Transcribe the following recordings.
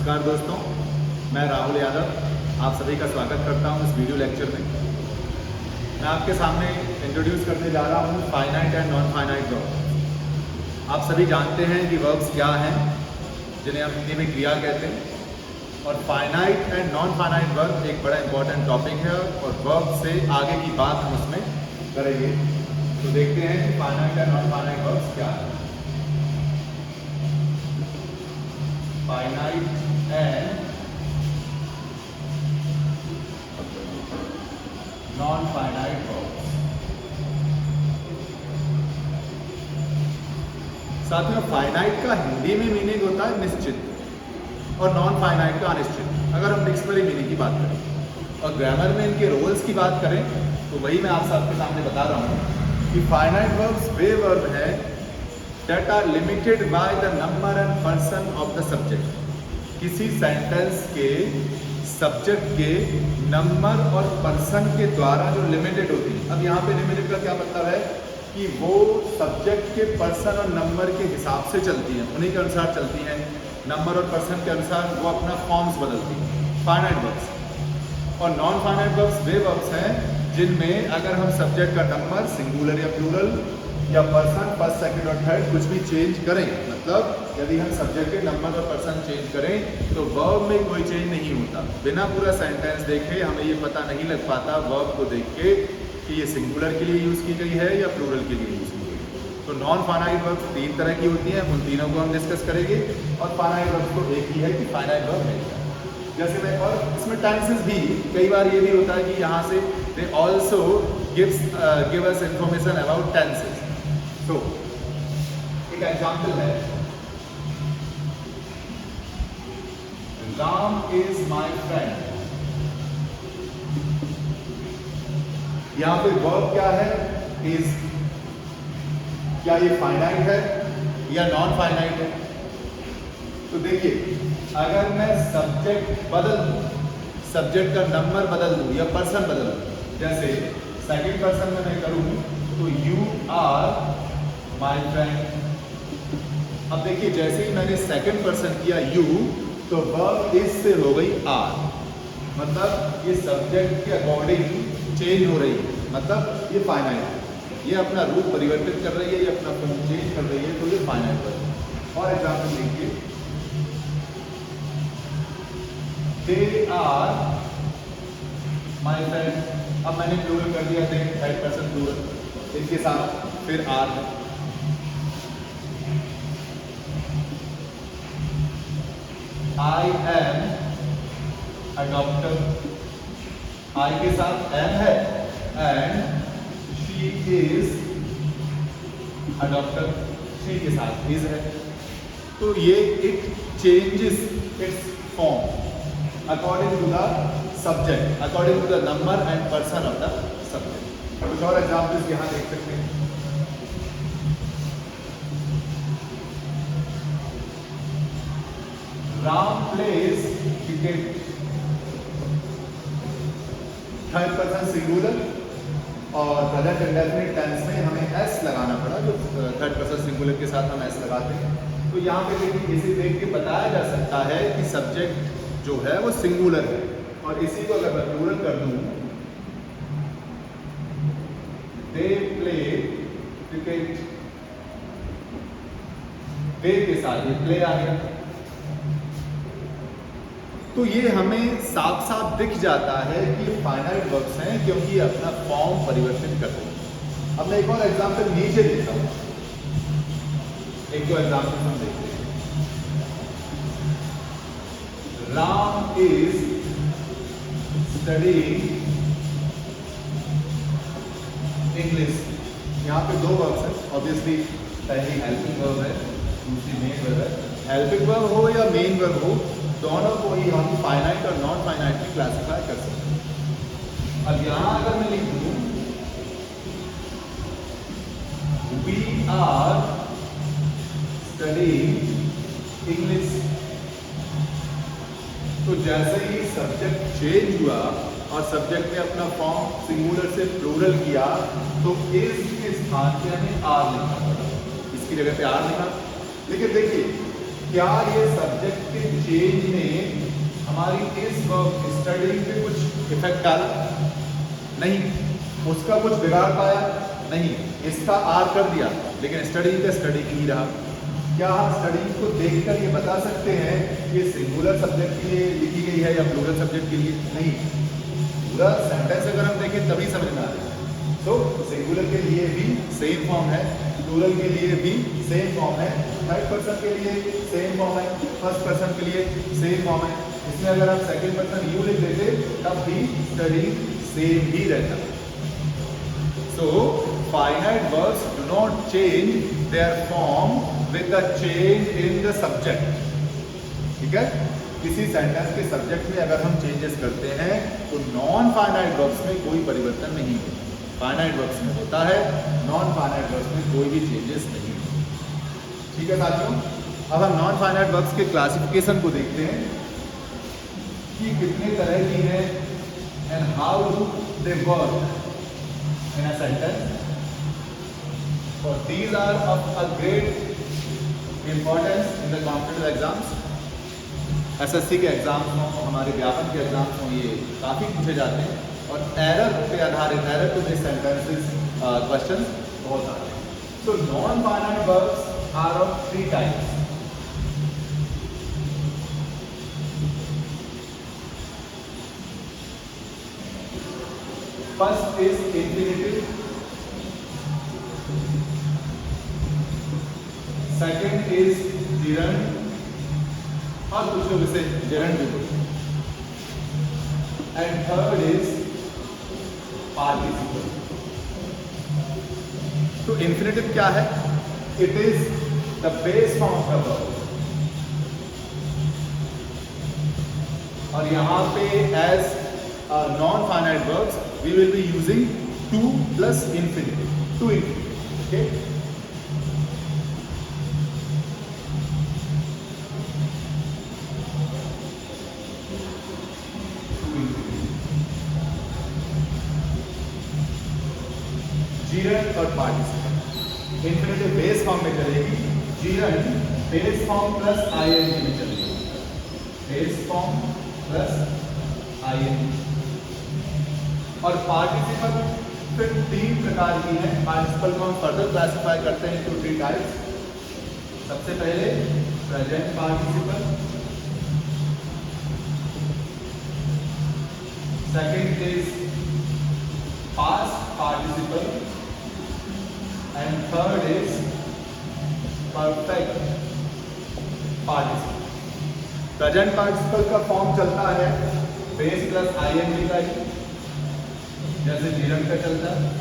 नमस्कार दोस्तों, मैं राहुल यादव आप सभी का स्वागत करता हूं इस वीडियो लेक्चर में। मैं आपके सामने इंट्रोड्यूस करने जा रहा हूं finite and non finite verb. आप सभी जानते हैं कि वर्ब्स क्या हैं, जिन्हें हम हिंदी में क्रिया कहते हैं, और finite and non finite verb एक बड़ा इंपॉर्टेंट टॉपिक है और वर्ब से आगे की बात हम उसमें करेंगे। तो देखते हैं कि finite and non finite verbs क्या है। Finite and non finite verbs. साथियों, फाइनाइट का हिंदी में मीनिंग होता है निश्चित और नॉन फाइनाइट का अनिश्चित, अगर हम डिक्शनरी मीनिंग की बात करें। और ग्रामर में इनके रोल्स की बात करें तो वही मैं आप सबके सामने बता रहा हूं कि फाइनाइट वर्ब्स वे वर्ब है that are limited by the number and person of the subject। किसी सेंटेंस के सब्जेक्ट के नंबर और पर्सन के द्वारा जो लिमिटेड होती है। अब यहाँ पे लिमिटेड का क्या मतलब है कि वो सब्जेक्ट के पर्सन और नंबर के हिसाब से चलती हैं, उन्हीं के अनुसार चलती हैं। नंबर और पर्सन के अनुसार वो अपना फॉर्म्स बदलती हैं, फाइनाइट वर्ब्स। और नॉन फाइनाइट वर्ब्स वे वर्ब्स हैं जिनमें अगर हम सब्जेक्ट का नंबर सिंगुलर या प्लूरल या पर्सन फर्स्ट सेकंड और थर्ड कुछ भी चेंज करें, मतलब यदि हम सब्जेक्ट के नंबर और पर्सन चेंज करें तो वर्ब में कोई चेंज नहीं होता। बिना पूरा सेंटेंस देखे हमें ये पता नहीं लग पाता वर्ब को देख के कि ये सिंगुलर के लिए यूज़ की गई है या प्लूरल के लिए यूज़ की गई है। तो नॉन फाइनाइट वर्ब तीन तरह की होती हैं, उन तीनों को हम डिस्कस करेंगे। और फाइनाइट वर्ब को एक ही है कि फाइनाइट वर्ब है। जैसे मैं, और इसमें टेंसेस भी कई बार ये भी होता है कि यहाँ से they also give us information about tenses. तो एक एग्जाम्पल है, राम इज माई फ्रेंड। यहां पे वर्ब क्या है, इज। क्या ये फाइनाइट है या नॉन फाइनाइट है? तो देखिए, अगर मैं सब्जेक्ट बदल दूं, सब्जेक्ट का नंबर बदल दूं या पर्सन बदल दूं, जैसे सेकंड पर्सन में मैं करूं तो यू आर माई फ्रेंड। अब देखिए, जैसे ही मैंने सेकंड पर्सन किया यू, तो वर्ब इज से हो गई आर, मतलब ये सब्जेक्ट के अकॉर्डिंग चेंज हो रही है, मतलब ये फाइनाइट है, ये अपना रूप परिवर्तित कर रही है, ये अपना फॉर्म चेंज कर रही है, तो ये फाइनाइट वर्ब है। और एग्जाम्पल देखिए, दे आर माई फ्रेंड। अब मैंने प्लूरल कर दिया, दे थर्ड पर्सन प्लूरल, इनके साथ फिर आर है। I am a doctor, I के साथ am है, and she is a doctor, she के साथ is है। तो ये एक changes its form according to the subject, according to the number and person of the subject। कुछ और एग्जाम्पल्स यहाँ देख सकते हैं। Ram pledge cricket, third person singular और प्रेजेंट इंडेफिनिट टेंस में हमें एस लगाना पड़ा, जो थर्ड पर्सन सिंगुलर के साथ हम एस लगाते हैं। तो यहाँ पे देखिए, इसे देख के बताया जा सकता है कि सब्जेक्ट जो है वो सिंगुलर है, और इसी को अगर मैं प्लूरल कर दूं, दे प्ले क्रिकेट, दे के साथ ये प्ले आ गया। तो ये हमें साफ साफ दिख जाता है कि फाइनाइट वर्ब्स हैं, क्योंकि अपना फॉर्म परिवर्तित करते हैं। अब मैं एक और एग्जांपल नीचे देता हूं, एक दो एग्जांपल हम देखते हैं। Ram is studying English. यहाँ पे दो वर्ब्स हैं, ऑब्वियसली पहली हेल्पिंग वर्ब है, दूसरी मेन वर्ब है। हेल्पिंग वर्ब हो या मेन वर्ब हो, दोनों को ही हम फाइनाइट और नॉन फाइनाइट में क्लासिफाई कर सकते हैं। अब यहां अगर मैं लिख दूं वी आर स्टडीइंग इंग्लिश, तो जैसे ही सब्जेक्ट चेंज हुआ और सब्जेक्ट ने अपना फॉर्म सिंगुलर से प्लूरल किया, तो इस के स्थान पे हमें आर लिखना पड़ा, इसकी जगह पे आर लिखा। लेकिन देखिए, क्या ये सब्जेक्ट के चेंज ने हमारी इस वर्ब स्टडी पे कुछ इफेक्ट डाला? नहीं। उसका कुछ बिगाड़ पाया? नहीं। इसका आर कर दिया, लेकिन स्टडी का स्टडी ही रहा। क्या हम स्टडी को देखकर ये बता सकते हैं कि सिंगुलर सब्जेक्ट के लिए लिखी गई है या प्लूरल सब्जेक्ट के लिए? नहीं। पूरा सेंटेंस अगर हम देखें तभी समझ में आ रहा है। तो सिंगुलर के लिए भी सेम फॉर्म है, प्लूरल के लिए भी सेम फॉर्म है, थर्ड पर्सन के लिए सेम फॉर्म है, फर्स्ट पर्सन के लिए सेम फॉर्म है। इसमें अगर आप सेकंड पर्सन यू लिख देते तब भी स्टडी सेम ही रहता। So finite verbs do not change their form with the change in the subject. ठीक है, किसी सेंटेंस के सब्जेक्ट में अगर हम चेंजेस करते हैं तो नॉन फाइनाइट वर्ब्स में कोई परिवर्तन नहीं होता। फाइनाइट वर्ब्स में होता है, नॉन फाइनाइट वर्ब्स में कोई भी चेंजेस नहीं होते। ठीक है साथियों, अब हम नॉन फाइनाइट वर्ब्स के क्लासिफिकेशन को देखते हैं कि कितने तरह की है and how do they work in a sentence. और these are of a great importance in the competitive exams. SSC के एग्जाम्स हों, हमारे व्यापक के एग्जाम्स हों, ये काफ़ी पूछे जाते हैं और एरर पे आधारित, error to based sentences question बहुत आते हैं। So non finite verbs are of three types. First is infinitive, second is gerund, और कुछ लोग इसे जेरंड भी बोलते हैं, एंड थर्ड इज पार्टिसिपल। तो इंफिनिटिव क्या है? It is the base form of the verb. और यहां पे as non finite verbs we will be using to plus infinitive, to infinitive. Okay, gerund और पार्टिसिपल। इंफिनिटिव बेस फॉर्म में चलेगी, gerund base form plus ING में चलेगी, base form plus ING. और participle फिर तीन प्रकार की है। पार्टिसिपल को हम फर्दर क्लासिफाई करते हैं टू थ्री टाइप्स। सबसे पहले present participle, second is past participle, and third is perfect participle. Present participle का फॉर्म चलता है बेस प्लस आईएनजी का ही, जैसे जीरंड का चलता है।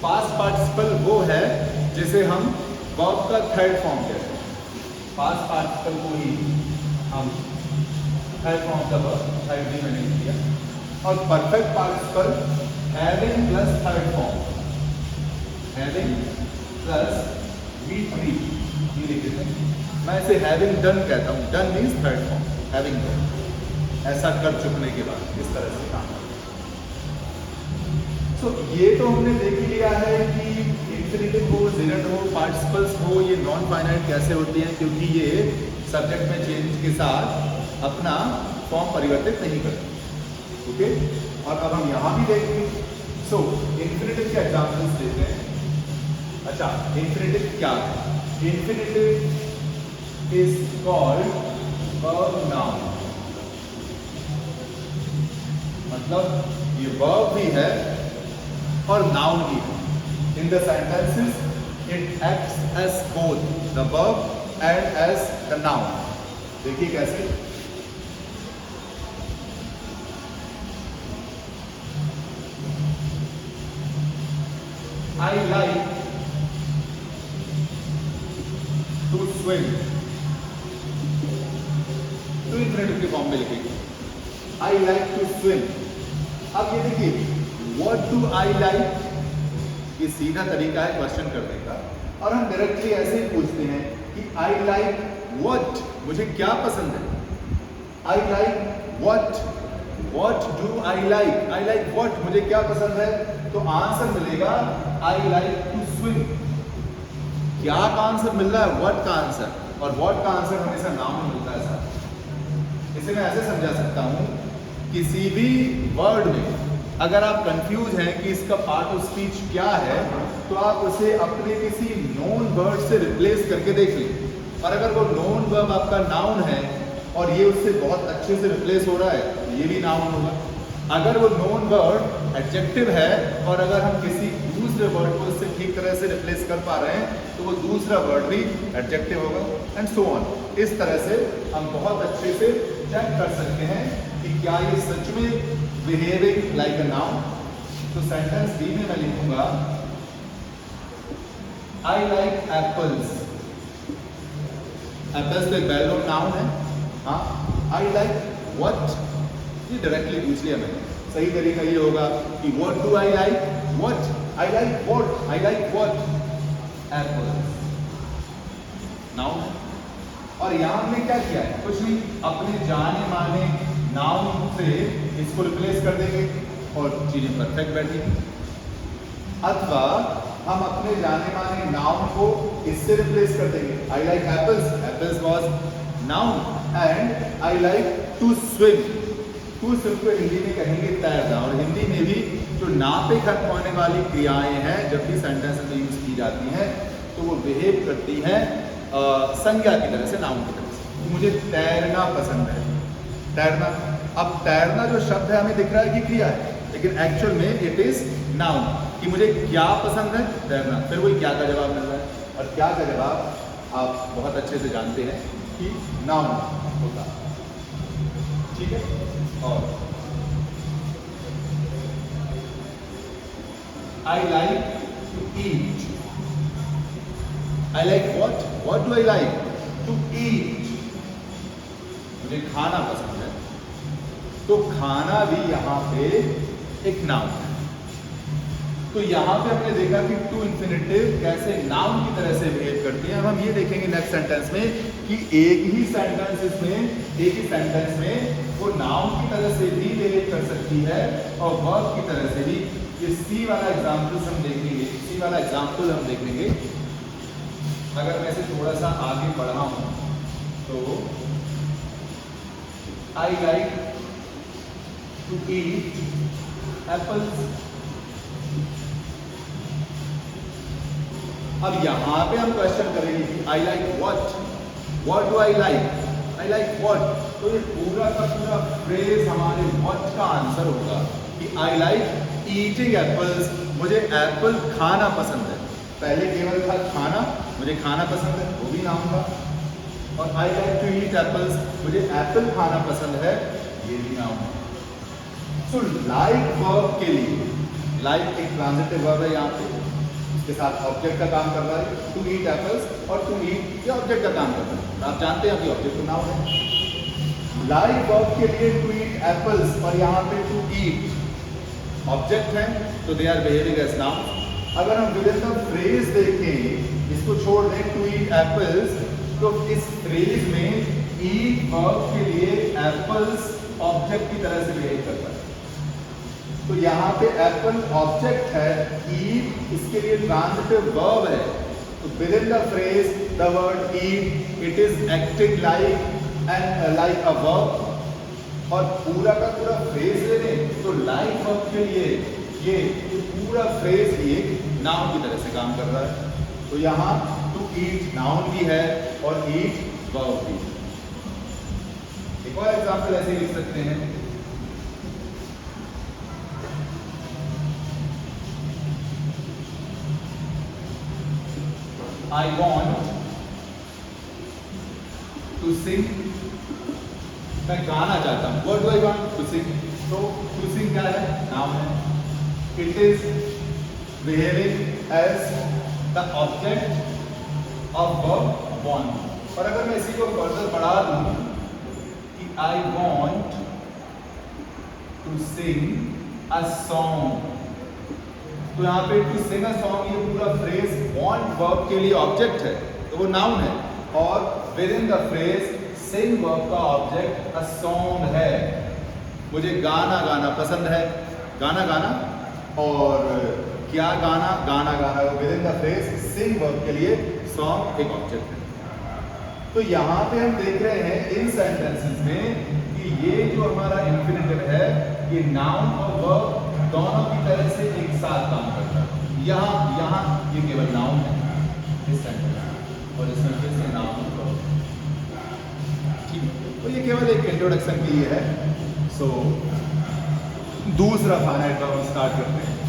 पास्ट पार्टिसिपल वो है जिसे हम वर्ब का थर्ड फॉर्म कहते हैं। पास्ट पार्टिसिपल को ही हम थर्ड फॉर्म का वर्ब, थर्ड भी मैंने किया। और perfect participle having plus third form, having plus V3 ये लिख देते हैं। मैं इसे हैविंग डन कहता हूँ। Done means third form, having done, ऐसा कर चुकने के बाद इस तरह से काम। सो ये तो हमने देख लिया है कि इंफिनिटिव हो, जिरंड हो, पार्टिसिपल्स हो, ये नॉन फाइनाइट कैसे होती हैं, क्योंकि ये सब्जेक्ट में चेंज के साथ अपना फॉर्म परिवर्तित नहीं करते। ओके, और अब हम यहाँ भी देखेंगे। सो इंफिनिटिव के एग्जाम्पल्स देते हैं। अच्छा, इंफिनिटिव क्या है? Infinitive is called verb noun, मतलब ये वर्ब भी है और नाउन भी है। In the sentences it acts as both the verb and as the noun. देखिए कैसे। I like to swim, तो इंफिनिटिव के फॉर्म में लिखेंगे I like to swim। अब ये देखिए, what do I like, ये सीधा तरीका है क्वेश्चन करने का, और हम डायरेक्टली ऐसे ही पूछते हैं कि I like what, मुझे क्या पसंद है। I like what do I like what, मुझे क्या पसंद है, तो आंसर मिलेगा I like to swim। क्या का आंसर मिल रहा है? व्हाट का आंसर। और व्हाट का आंसर हमेशा नाउन मिलता है साथ। इसे मैं ऐसे समझा सकता हूँ, किसी भी वर्ड में अगर आप कंफ्यूज हैं कि इसका पार्ट ऑफ स्पीच क्या है, तो आप उसे अपने किसी नोन वर्ड से रिप्लेस करके देख लें। और अगर वो नोन वर्ब आपका नाउन है और ये उससे बहुत अच्छे से रिप्लेस हो रहा है, तो ये भी नाउन होगा। अगर वो नोन वर्ड एडजेक्टिव है और अगर हम किसी दूसरे वर्ड को उससे ठीक तरह से रिप्लेस कर पा रहे हैं, तो वो दूसरा वर्ड भी एडजेक्टिव होगा, एंड सो ऑन। इस तरह से हम बहुत अच्छे से चेक कर सकते हैं कि क्या ये सच में बिहेविंग लाइक अ नाउन। तो सेंटेंस बी में मैं लिखूंगा आई लाइक एप्पल्स। एप्पल्स तो एक वेल नोन नाउन है। हाँ, आई लाइक व्हाट, ये डायरेक्टली पूछ लिया मैंने। सही तरीका ये होगा कि what do I like, what I like, what I like, what apples, noun. और यहां हमने क्या किया है, कुछ नहीं, अपने जाने माने नाउन से इसको रिप्लेस कर देंगे और चीजें परफेक्ट बैठेगी। अथवा हम अपने जाने माने नाउन को इससे रिप्लेस कर देंगे। I like apples, apples was noun, and I like to swim. To swim को हिंदी में कहेंगे तैरना। और हिंदी में भी जो ना पे खत्म होने वाली क्रियाएं हैं जब भी सेंटेंस में यूज की जाती हैं, तो वो बिहेव करती हैं संज्ञा की तरह से, नाउन की तरह से। तो मुझे तैरना पसंद है, तैरना। अब तैरना जो शब्द है हमें दिख रहा है कि क्रिया है, लेकिन एक्चुअल में इट इज नाउन। कि मुझे क्या पसंद है, तैरना। फिर वही क्या का जवाब मिल रहा है, और क्या का जवाब आप बहुत अच्छे से जानते हैं कि नाउन होता है। ठीक है। और I like to eat. I like what, what do I like, to eat. मुझे खाना पसंद है, तो खाना भी यहां पे एक नाउन है। तो यहां पे हमने देखा कि टू इन्फिनिटिव कैसे नाउन की तरह से बिहेव करती है। अब हम ये देखेंगे नेक्स्ट सेंटेंस में कि एक ही सेंटेंस में वो नाउन की तरह से भी बिहेव कर सकती है और वर्ब की तरह से भी। ये सी वाला एग्जाम्पल हम देखेंगे, सी वाला एग्जाम्पल हम देखेंगे। अगर मैं इसे थोड़ा सा आगे बढ़ा हूं तो I like to eat apples. अब यहां पे हम क्वेश्चन करेंगे कि I like what, what do I like, I like what. तो ये पूरा का पूरा फ्रेज हमारे व्हाट का आंसर होगा कि आई लाइक ईटिंग एप्पल्स। मुझे एप्पल खाना पसंद है। पहले केवल था खाना, मुझे खाना पसंद है, वो भी नाउन था। और I like to eat apples, मुझे एप्पल खाना पसंद है, ये भी नाउन है। सो लाइक वर्ब के लिए, लाइक एक ट्रांजिटिव वर्ब है, यहाँ पे इसके साथ ऑब्जेक्ट का काम कर रहा है। टू ईट एप्पल्स और टू ईट ये ऑब्जेक्ट का काम कर रहा है। आप जानते हैं कि ऑब्जेक्ट तो नाउन है। लाइक वर्ब के लिए टू ईट एप्पल्स और यहाँ पे टू ईट ऑब्जेक्ट है, तो they are behaving as noun. अगर हम विद इन द फ्रेज देखें, इसको छोड़ दें टू ईट एप्पल्स, तो इस फ्रेज में ईट वर्ब के लिए एप्पल्स ऑब्जेक्ट की तरह से बिहेव करता है। तो यहाँ पे एप्पल ऑब्जेक्ट है, ईट इसके लिए ट्रांजिटिव वर्ब है। तो with in the phrase the word eat, it is acting like a verb. और पूरा का पूरा फ्रेज ले लें तो लाइक वर्ब के लिए ये पूरा फ्रेज ही एक नाउन की तरह से काम कर रहा है। तो यहाँ टू ईट नाउन भी है और ईट वर्ब भी। एक और एग्जाम्पल ऐसे लिख सकते हैं, I want to sing। मैं गाना चाहता हूँ। What do I want to sing? तो to sing क्या है, नाउन है। It is behaving as the object of verb want। और अगर मैं इसी को फर्दर बढ़ा दूँ कि I want to sing a song, तो यहाँ पे टू सिंग अ सॉन्ग, ये पूरा फ्रेज वांट वर्ब के लिए ऑब्जेक्ट है, तो वो नाउन है। और within the phrase sing verb का ऑब्जेक्ट अ सॉन्ग है। मुझे गाना गाना पसंद है, गाना गाना। और क्या गाना, गाना गाना। Within the phrase sing verb के लिए सॉन्ग एक ऑब्जेक्ट है। तो यहाँ पे हम देख रहे हैं इन सेंटेंसेस में कि ये जो हमारा इंफिनिटिव है ये नाउन और वर्ब दोनों की तरह से एक साथ काम करता है। यहाँ ये केवल नाउन है इस सेंटेंस में, और इसमें फिर से नाउन और वर्ब। ठीक है, तो ये केवल एक इंट्रोडक्शन के लिए है। सो दूसरा फाइनाइट वर्ब हम स्टार्ट करते हैं।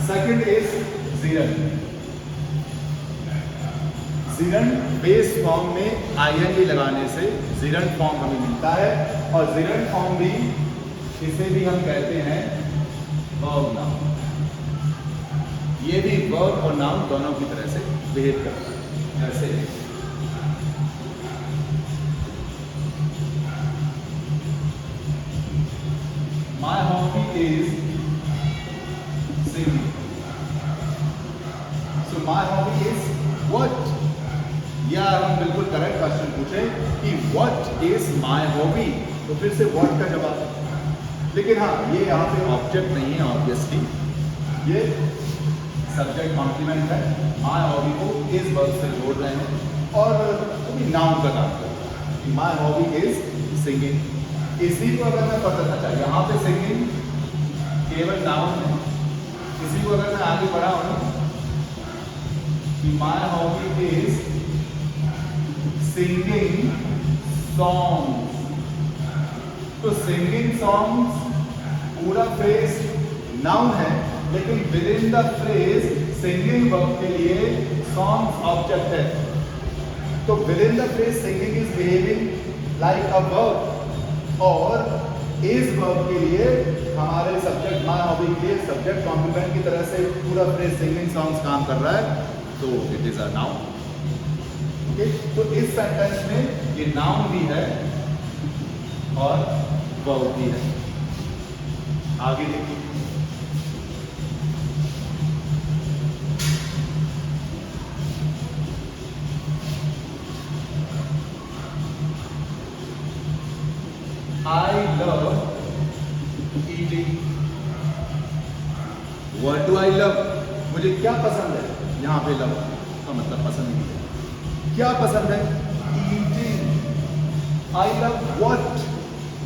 Second is gerund. Gerund base form में आईएनजी लगाने से ज़िरन फॉर्म हमें मिलता है, और ज़िरन फॉर्म भी इसे भी हम कहते हैं वर्ब नाउन। ये भी वर्ब और नाउन दोनों की तरह से बिहेव करता है। जैसे My hobby is singing. So my hobby is what? या हम बिल्कुल करेक्ट क्वेश्चन पूछे कि what is my hobby, तो फिर से what का जवाब। लेकिन हाँ, ये यहाँ पे ऑब्जेक्ट नहीं है ऑब्वियसली, ये सब्जेक्ट कॉम्प्लीमेंट है। my hobby को इस वर्ब से जोड़ रहे हैं, और वो भी नाउन का काम कर रहा है। my hobby is singing। इसी को अगर मैं पढ़ना चाहिए, यहाँ पे सिंगिंग केवल नाउन है। इसी को अगर मैं आगे बढ़ा हूँ कि my hobby is singing songs, तो सिंगिंग सॉन्ग्स पूरा फ्रेज नाउन है, लेकिन with in the phrase singing verb के लिए सॉन्ग्स ऑब्जेक्ट है। तो with in the phrase singing is behaving like a verb, और इस वर्ब के लिए हमारे सब्जेक्ट माय हॉबी के लिए सब्जेक्ट कॉम्प्लीमेंट की तरह से पूरा फ्रेज सिंगिंग सॉन्ग्स काम कर रहा है, तो it is a noun. Okay, तो इस सेंटेंस में ये नाउन भी है और वर्ब भी है। आगे देखिए, I love eating. What do I love? मुझे क्या पसंद है? यहाँ पे love का मतलब पसंद नहीं है। क्या पसंद है? Eating. I love what?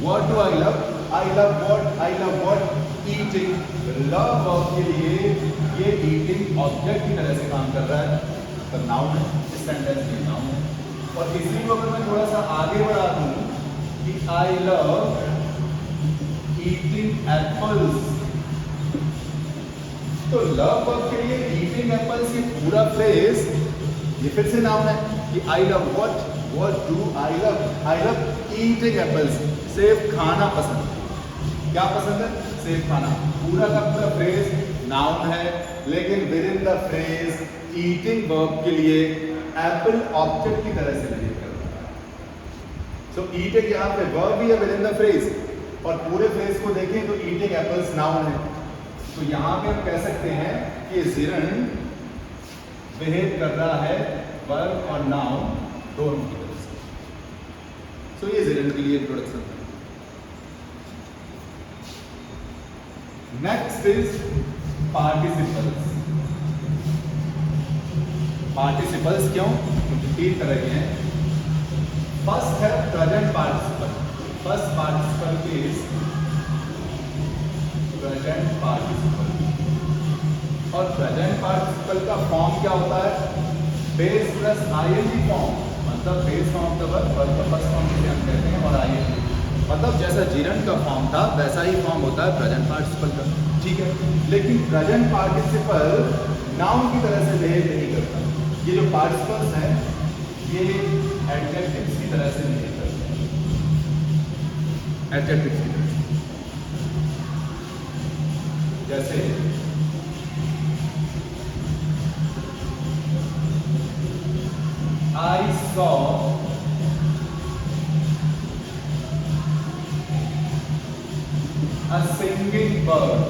What do I love? I love what? I love what? Eating. Love verb के लिए ये eating ऑब्जेक्ट की तरह से काम कर रहा है, तो नाउन है, इस सेंटेंस में नाउन है। और इसी को अगर मैं थोड़ा सा आगे बढ़ा दूँ कि I love eating apples, तो love वर्ब के लिए eating apples ये पूरा फ्रेज ये फिर से नाउन है कि I love what? What do I love? I love eating apples, सेब खाना पसंद है। क्या पसंद है? सेब खाना। पूरा का पूरा फ्रेज नाउन है, लेकिन with in the phrase eating verb के लिए एप्पल ऑब्जेक्ट की तरह से बिहेव करता है। तो ईटिंग यहाँ पे वर्ब भी है विद इन द फ्रेज, और पूरे फ्रेज को देखें तो ईटिंग एप्पल्स नाउन है। तो यहाँ पे हम कह सकते हैं कि ज़िरन बिहेव कर रहा है वर्ब और नाउन दोनों की तरह से। सो ये ज़िरन के लिए इंट्रोडक्शन है। Next is participles. पार्टिसिपल्स क्यों? क्योंकि तीन तरह के हैं। फर्स्ट है present participle. First participle is present participle, और प्रेजेंट पार्टिसिपल का फॉर्म क्या होता है? बेस प्लस आईएनजी फॉर्म, मतलब base form of the verb, first form जिसे हम कहते हैं, और आईएनजी, मतलब जैसा जिरन का फॉर्म था वैसा ही फॉर्म होता है प्रेजेंट पार्टिसिपल का। ठीक है, लेकिन प्रेजेंट पार्टिसिपल नाउन की तरह से बिहेव नहीं करता। ये जो पार्टिसिपल्स हैं ये एडजेक्टिव्स की तरह से बिहेव करते हैं, एडजेक्टिव्स की तरह से। जैसे I saw a singing bird.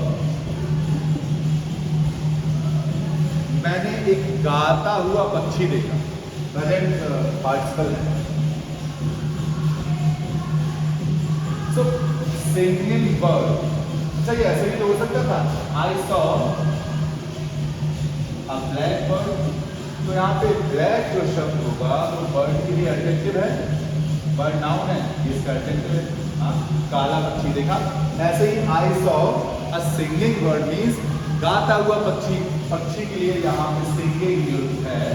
मैंने एक गाता हुआ पक्षी देखा। प्रेजेंट पार्टिसिपल है। So singing bird, अच्छा ये ऐसे भी तो हो सकता था, आई सॉ अ ब्लैक बर्ड। तो यहाँ पे ब्लैक जो शब्द होगा वो बर्ड के लिए एडजेक्टिव है, बर्ड नाउन है, इसका एडजेक्टिव है। हाँ, काला पक्षी देखा। ऐसे ही I saw a singing bird means गाता हुआ पक्षी। पक्षी के लिए यहाँ पे सिंगिंग जो है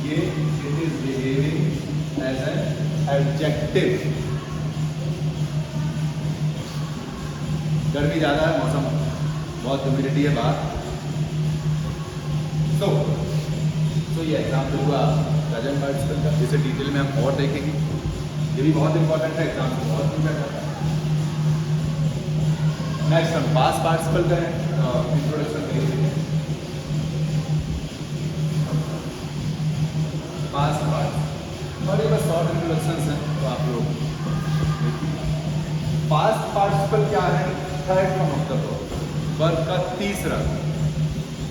ये it is behaving as an adjective. गर्मी ज़्यादा है, मौसम बहुत ह्यूमिडिटी है बाहर। तो ये एग्जाम्पल हुआ प्रेजेंट पार्टिसिपल का, जिसे डिटेल में हम और देखेंगे। ये भी बहुत इंपॉर्टेंट है, एग्जाम में बहुत पूछा जाता है। नेक्स्ट हम पास्ट पार्टिसिपल का है, इंट्रोडक्शन करेंगे। पास्ट पार्टिसिपल और ये बस शॉर्ट इंट्रोडक्शन हैं, तो आप लोग पास्ट पार्टिसिपल क्या है? Third form of the verb का तीसरा।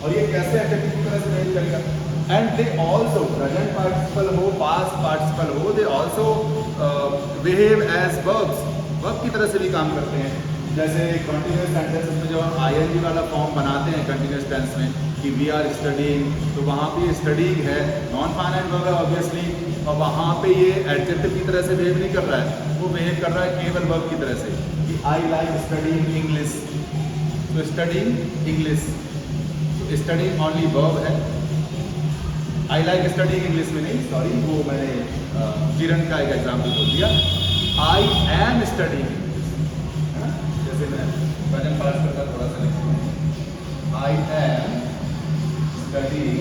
और ये कैसे एडजेक्टिव की तरह से बिहेव करेगा? And they also, present participle हो पास्ट पार्टिसिपल हो, they also behave as verbs, verb की तरह से भी काम करते हैं। जैसे कंटिन्यूस सेंटेंसेस में जब हम आईएनजी वाला फॉर्म बनाते हैं कंटिन्यूस टेंस में कि वी आर स्टडीइंग, तो वहाँ पे स्टडीइंग है, नॉन फाइनाइट वर्ब है ऑब्वियसली, और वहाँ पे ये एडजेक्टिव की तरह से बिहेव नहीं कर रहा है, वो बिहेव कर रहा है केवल वर्ब की तरह से कि आई लाइक स्टडीइंग इंग्लिश। तो स्टडीइंग इंग्लिश, तो स्टडीइंग ओनली वर्ब है। आई लाइक स्टडीइंग इंग्लिश में नहीं, सॉरी, वो मैंने किरण का एक एग्जाम्पल बोल दिया। आई एम स्टडीइंग इंग्लिश, जैसे मैं प्रेजेंट पास्ट करता थोड़ा सा लिखूँ, आई एम स्टडीइंग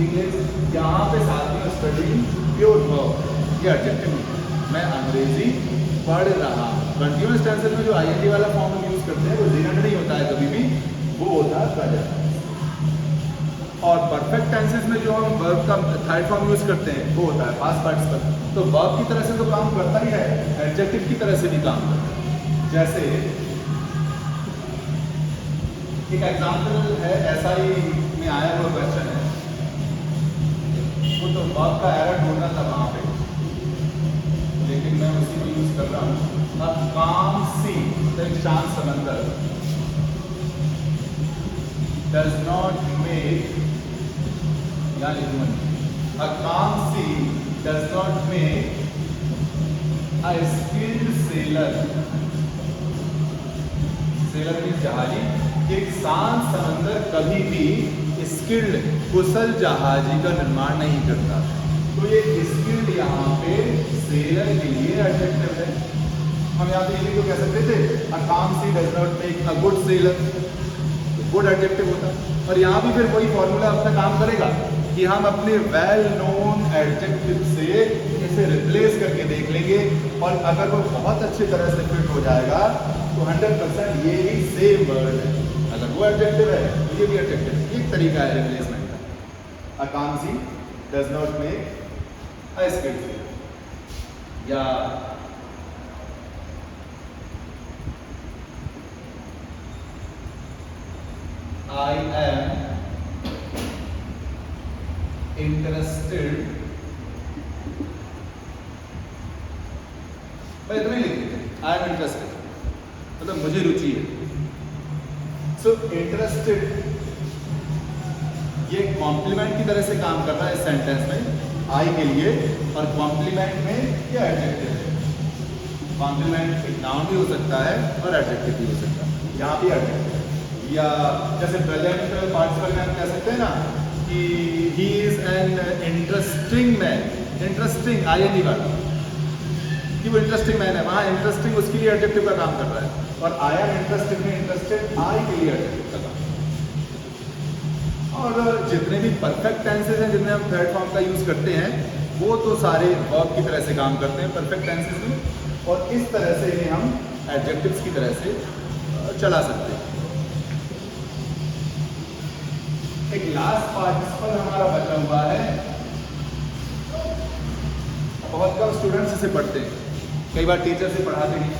इंग्लिश। यहाँ पे साथ में स्टडीइंग प्योर वर्ब, ये एडजेक्टिव है। मैं अंग्रेजी पढ़ रहा हूँ। कंटिन्यूअस टेंसेस में जो आईएनजी वाला फॉर्म हम यूज करते हैं वो जीरेंट नहीं होता है कभी भी, वो होता है प्रेजेंट। और परफेक्ट टेंसेस में जो हम वर्ब का थर्ड फॉर्म यूज करते हैं वो होता है पास्ट पार्टिसिपल। तो वर्ब की तरह से तो काम करता ही है, एडजेक्टिव की तरह से भी काम करता है। जैसे एक एग्जाम्पल है, ऐसा ही में आया हुआ क्वेश्चन है, वो तो वर्ब का एरर ढूंढना था वहां पे, लेकिन मैं उसी को यूज कर रहा हूँ। अ काम सी, एक शांत समंदर, does not make, या लिखूं, a calm sea does not make a skilled sailor, sailor means जहाजी। एक शांत समंदर कभी भी स्किल्ड, कुशल जहाजी का निर्माण नहीं करता। तो ये स्किल्ड यहाँ पे सेलर के लिए एडजेक्टिव है। हम यहाँ पे ये भी तो कह सकते थे, a calm sea does not make a good sailor, good adjective होता है। और यहाँ भी फिर वही फॉर्मूला अपना काम करेगा कि हम अपने वेल नोन एडजेक्टिव से इसे रिप्लेस करके देख लेंगे, और अगर वो बहुत अच्छी तरह से फिट हो जाएगा तो 100% ये ही सेम वर्ड है। अगर वो एडजेक्टिव है तो ये भी एडजेक्टिव है। एक तरीका है रिप्लेसमेंट का। A calm sea does not make a skilled sailor, या I am interested, भाई इतना ही लिख दीजिए, I am interested, मतलब मुझे रुचि है। So interested ये कॉम्प्लीमेंट की तरह से काम कर रहा है इस सेंटेंस में I के लिए, और कॉम्प्लीमेंट में क्या एडजेक्टिव है। कॉम्प्लीमेंट एक नाउन भी हो सकता है और एडजेक्टिव भी हो सकता है, यहाँ भी एडजेक्टिव। या जैसे प्रेजेंट पार्टिसिपल में हम कह सकते हैं ना कि he is an interesting man, interesting ING वाला, कि वो इंटरेस्टिंग मैन है, वहाँ इंटरेस्टिंग उसके लिए एडजेक्टिव का काम कर रहा है। और आई एम इंटरेस्टेड में इंटरेस्टेड आई के लिए एडजेक्टिव का काम। और जितने भी परफेक्ट टेंसेस हैं जिनमें हम थर्ड फॉर्म का यूज करते हैं वो तो सारे वर्ब की तरह से काम करते हैं परफेक्ट टेंसेस में, और इस तरह से इन्हें हम एडजेक्टिव्स की तरह से चला सकते हैं। एक लास्ट पार्टिसिपल हमारा बचा हुआ है, बहुत कम स्टूडेंट्स इसे पढ़ते हैं, कई बार टीचर से पढ़ाते नहीं।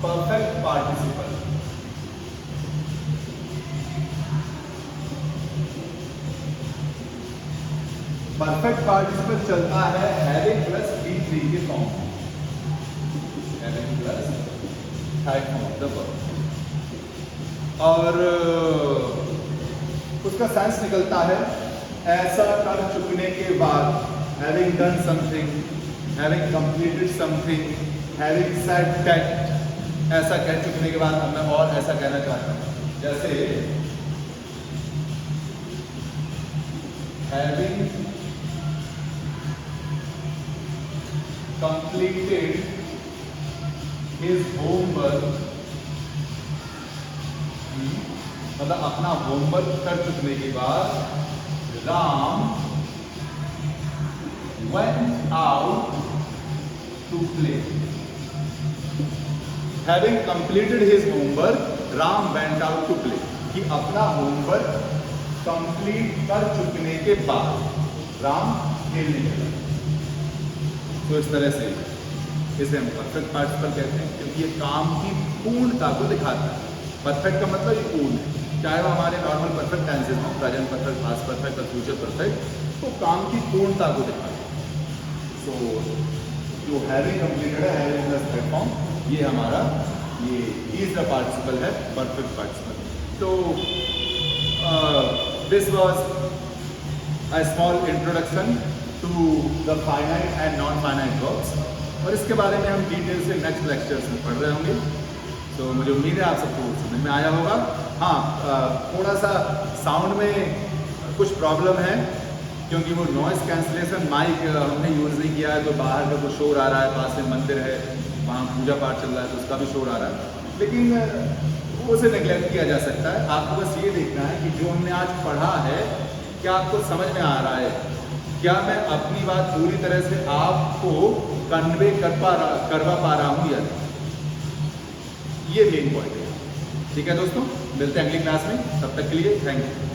परफेक्ट पार्टिसिपल, परफेक्ट पार्टिसिपल चलता है हैविंग प्लस V3 के form, having plus third form of the verb. और उसका सेंस निकलता है ऐसा कर चुकने के बाद, having done something, having completed something, having said that, ऐसा कह चुकने के बाद अब मैं और ऐसा कहना चाहता हूँ, जैसे हैविंग कंप्लीटेड हिज होमवर्क, मतलब अपना होमवर्क कर चुकने के बाद Ram went out to play. Having completed his homework, Ram went out to play. कि अपना होमवर्क कंप्लीट कर चुकने के बाद राम खेलने चला। तो इस तरह से इसे हम परफेक्ट पार्टिसिपल कहते हैं, क्योंकि ये काम की पूर्णता को दिखाता है। परफेक्ट का मतलब ये पूर्ण है, चाहे वो हमारे नॉर्मल परफेक्ट टेंसेस हो, प्रेजेंट परफेक्ट, पास्ट परफेक्ट और फ्यूचर परफेक्ट, तो काम की पूर्णता को दिखाता है। सो जो हैविंग कंप्लीटेड है, हैविंग प्लस प्लेटफॉर्म, ये हमारा ये तीसरा पार्टिसिपल है, परफेक्ट पार्टिसिपल। तो this was a small introduction to the finite and non finite verbs, और इसके बारे में हम डिटेल से नेक्स्ट लेक्चर्स में पढ़ रहे होंगे। तो मुझे उम्मीद है आप सबको समझ में आया होगा। हाँ, थोड़ा सा साउंड में कुछ प्रॉब्लम है, क्योंकि वो नॉइस कैंसलेशन माइक हमने यूज़ नहीं किया है, तो बाहर का कुछ शोर आ रहा है, पास में मंदिर है, वहाँ पूजा पाठ चल रहा है, तो उसका भी शोर आ रहा है, लेकिन उसे नेगलेक्ट किया जा सकता है। आपको बस ये देखना है कि जो हमने आज पढ़ा है क्या आपको समझ में आ रहा है, क्या मैं अपनी बात पूरी तरह से आपको कन्वे करवा पा रहा हूँ या नहीं, ये मेन पॉइंट है। ठीक है दोस्तों, मिलते हैं अगली क्लास में, तब तक के लिए थैंक यू।